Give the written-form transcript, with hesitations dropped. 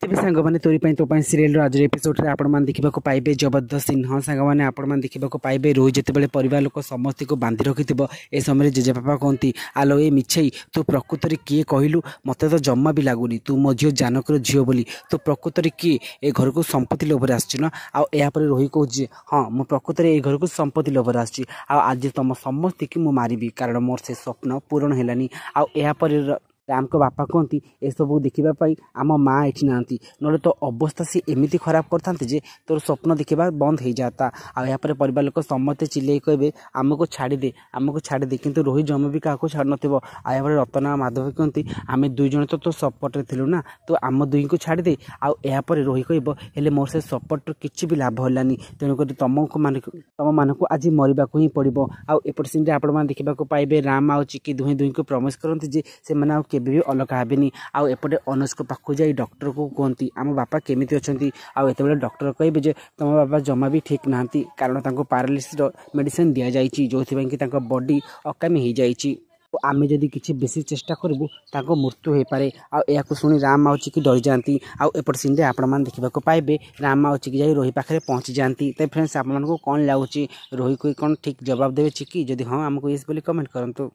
तेज सांग मैंने तोरी सीरियल आज एपिसोड आप देखा पाइबे जबरदस्त सीन। हाँ सांग मैंने आप देखा पाइबे रोहित जिते परिवार लोक समस्त को बांधि रखि ए समय जेजेबापा कहती आलो ए मिछई तू प्रकृत में किए कहलु मत तो जमा भी लगुनि तू मो झील जानकर झील बोली तो प्रकृत में किए ए घर को संपत्ति लोभर आसना आपर रोहित कहे हाँ मु प्रकृत में घर को संपत्ति लोभर आज तुम समस्त की मुझे मारि कारण मोर से स्वप्न पूरण है आपर राम को बापा कहती ए सब देखापी आम माँ ये ना ना तो अवस्था सी एमती खराब करते जे तोर स्वप्न देखा बंद हो जाता आपर परिवार लोक समस्ते चिल्ले कहे आमको छाड़दे किंतु रोहित जमा भी क्या छाड़ नपर रतना माधव कहती आम दुई जन तो सपोर्ट थिलु ना तो आम दुई को छाड़दे आपर रोहित कहे मोर से सपोर्ट किसी भी लाभ है तेणुक तुम मानक आज मरवा ही पड़ो आउट सीन आप देखा पाइबे राम आ चिकी दुहे दुई को प्रमिश करते जे से केबे भी अलग हेनी आउटे अनुष्क पाखु जाई डॉक्टर को कहती आम बापा केमिति अछंती आउत डॉक्टर कहे जे तुम बापा जमा भी ठीक ना कारण पारालिसिस मेडिसिन दि जाइए जो कि बॉडी अकामी हो जाइए आमे जदि किसी बेसी चेष्टा करूँ ताको मृत्यु हो पारे आ शुणी राम आ चिकी डरी जाती आउट सीन आपण देखा पाइबे राम आ चिकी जाई रोही पाखे पहुँची जाती। तो फ्रेंड्स आपको कौन लगुच रोही को कौन ठीक जवाब देवे चिकी जदि हाँ आमको ये कमेंट करंतु।